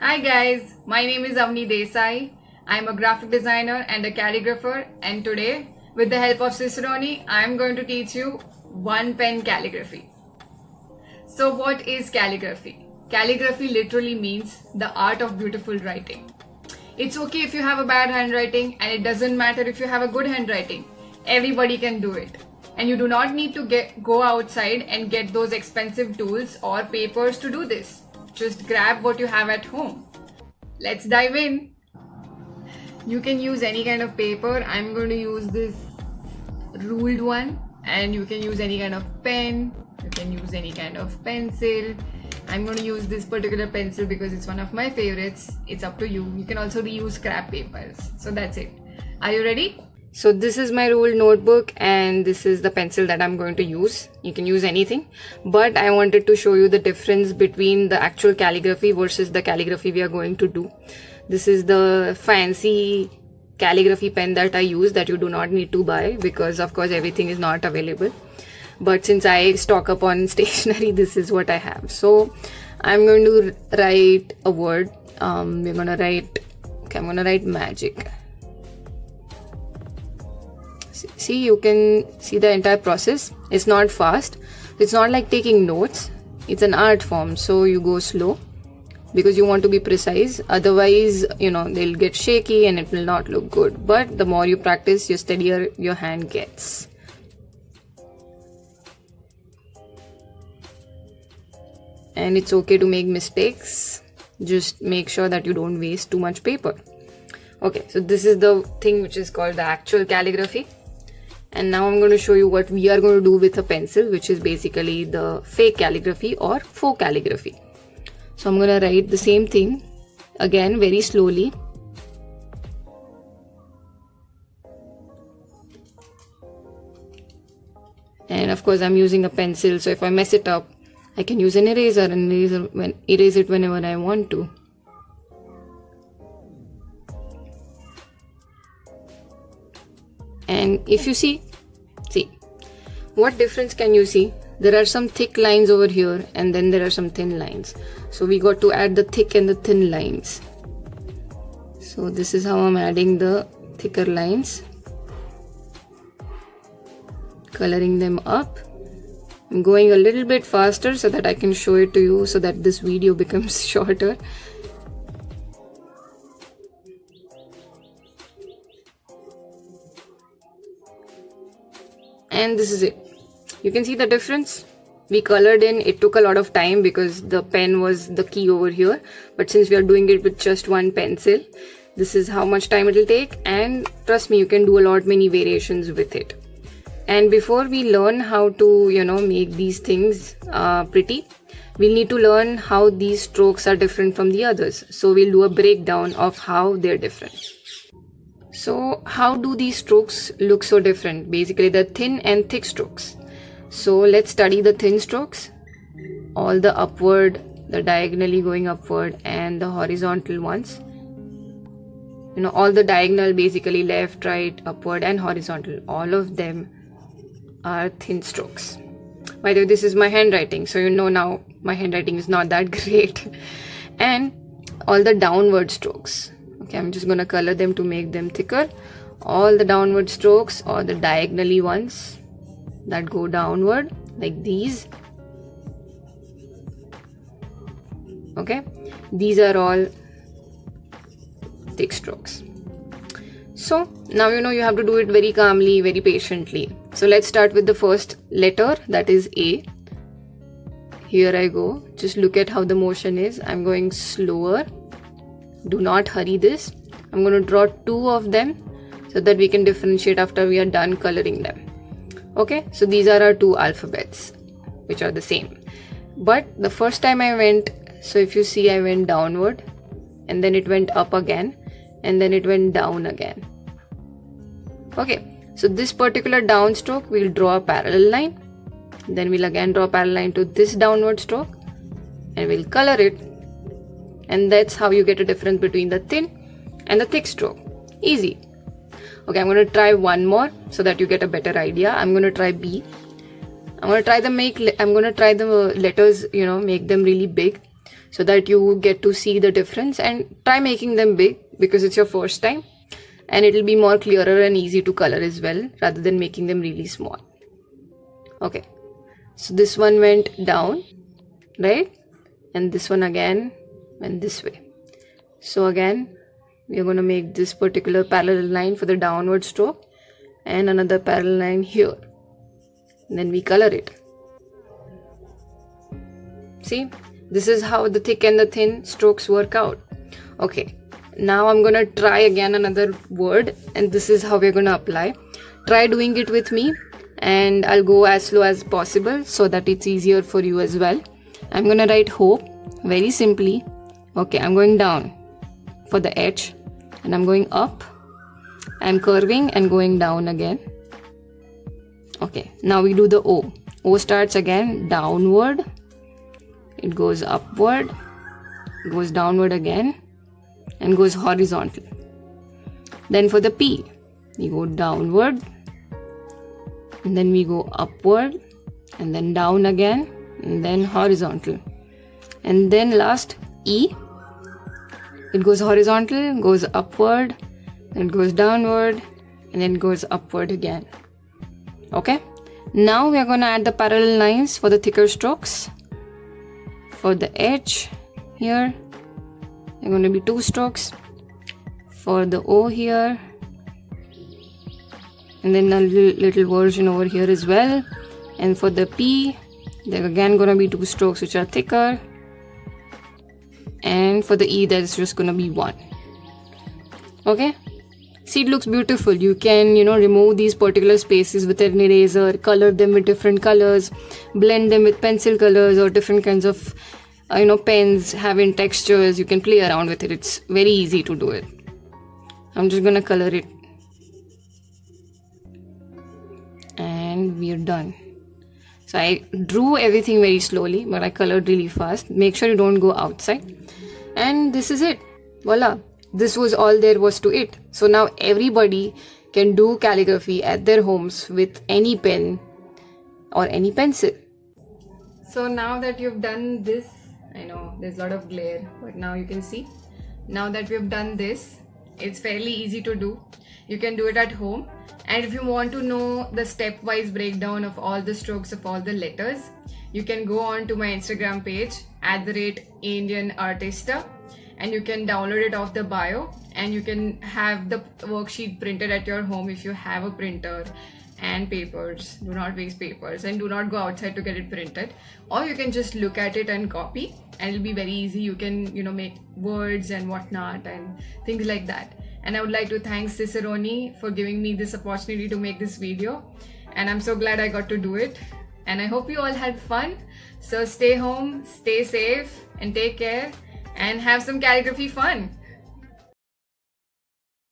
Hi guys, my name is Avani Desai. I'm a graphic designer and a calligrapher, and today, with the help of Ciceroni, I'm going to teach you one pen calligraphy. So what is calligraphy? Calligraphy literally means the art of beautiful writing. It's okay if you have a bad handwriting, and it doesn't matter if you have a good handwriting. Everybody can do it. And you do not need to go outside and get those expensive tools or papers to do this. Just grab what you have at home. Let's dive in. You can use any kind of paper. I'm going to use this ruled one, and you can use any kind of pen. You can use any kind of pencil. I'm going to use this particular pencil because it's one of my favorites. It's up to you. You can also reuse scrap papers. So that's it. Are you ready? So this is my ruled notebook, and this is the pencil that I'm going to use. You can use anything, but I wanted to show you the difference between the actual calligraphy versus the calligraphy we are going to do. This is the fancy calligraphy pen that I use that you do not need to buy because of course everything is not available. But since I stock up on stationery, this is what I have. So I'm going to write a word. I'm gonna write magic. See, you can see the entire process. It's not fast. It's not like taking notes. It's an art form, so you go slow because you want to be precise. Otherwise, they'll get shaky and it will not look good. But the more you practice, the steadier your hand gets. And it's okay to make mistakes. Just make sure that you don't waste too much paper. Okay, so this is the thing which is called the actual calligraphy. And now I'm going to show you what we are going to do with a pencil, which is basically the fake calligraphy or faux calligraphy. So I'm going to write the same thing again very slowly. And of course I'm using a pencil, so if I mess it up, I can use an eraser and erase it whenever I want to. And if you see, what difference can you see? There are some thick lines over here and then there are some thin lines. So we got to add the thick and the thin lines. So this is how I'm adding the thicker lines, coloring them up. I'm going a little bit faster so that I can show it to you so that this video becomes shorter. And this is it. You can see the difference. We colored in. It took a lot of time because the pen was the key over here, but since we are doing it with just one pencil, this is how much time it will take. And trust me, you can do many variations with it. And before we learn how to make these things pretty, we'll need to learn how these strokes are different from the others. So we'll do a breakdown of how they're different. So how do these strokes look so different? Basically the thin and thick strokes. So let's study the thin strokes. All the upward, the diagonally going upward, and the horizontal ones. All the diagonal, basically left, right, upward and horizontal. All of them are thin strokes. By the way, this is my handwriting, so now my handwriting is not that great. And all the downward strokes. Okay, I'm just gonna color them to make them thicker. All the downward strokes, or the diagonally ones that go downward, like these. Okay, these are all thick strokes. So now you have to do it very calmly, very patiently. So let's start with the first letter, that is A. Here I go. Just look at how the motion is. I'm going slower. Do not hurry this. I'm going to draw two of them so that we can differentiate after we are done coloring them. Okay, so these are our two alphabets which are the same. But the first time I went, so if you see, I went downward and then it went up again and then it went down again. Okay, so this particular down stroke, we'll draw a parallel line. Then we'll again draw a parallel line to this downward stroke and we'll color it. And that's how you get a difference between the thin and the thick stroke. Easy. Okay, I'm going to try one more so that you get a better idea. I'm going to try B. I'm going to try the letters, make them really big. so that you get to see the difference, and try making them big because it's your first time, and it'll be more clearer and easy to color as well rather than making them really small. Okay, so this one went down, right? And this one again went this way. So again, we are going to make this particular parallel line for the downward stroke and another parallel line here. And then we color it. See, this is how the thick and the thin strokes work out. Okay, now I'm going to try again another word, and this is how we're going to apply. Try doing it with me, and I'll go as slow as possible so that it's easier for you as well. I'm going to write hope very simply. Okay, I'm going down for the H, and I'm going up. I'm curving and going down again. Okay, now we do the O. O starts again downward. It goes upward, goes downward again, and goes horizontal. Then for the P, we go downward, and then we go upward, and then down again, and then horizontal. And then last E, it goes horizontal, goes upward, and goes downward, and then goes upward again. Okay, now we are going to add the parallel lines for the thicker strokes. For the H here, there are going to be 2 strokes. For the O here, and then a little version over here as well. And for the P, there are again going to be 2 strokes which are thicker. And for the E, there's just going to be 1. Okay, see, it looks beautiful. You can, remove these particular spaces with an eraser, color them with different colors, blend them with pencil colors or different kinds of pens having textures. You can play around with it. It's very easy to do it. I'm just gonna color it, and we're done. So I drew everything very slowly, but I colored really fast. Make sure you don't go outside. And this is it. Voila. This was all there was to it. So now everybody can do calligraphy at their homes with any pen or any pencil. So now that you've done this, I know there's a lot of glare, but now you can see. Now that we've done this, it's fairly easy to do. You can do it at home. And if you want to know the stepwise breakdown of all the strokes of all the letters, you can go on to my Instagram page @IndianArtista, and you can download it off the bio, and you can have the worksheet printed at your home if you have a printer and papers. Do not waste papers, and do not go outside to get it printed. Or you can just look at it and copy, and it'll be very easy. You can make words and whatnot and things like that. And I would like to thank Ciceroni for giving me this opportunity to make this video, and I'm so glad I got to do it. And I hope you all had fun. So stay home, stay safe, and take care, and have some calligraphy fun.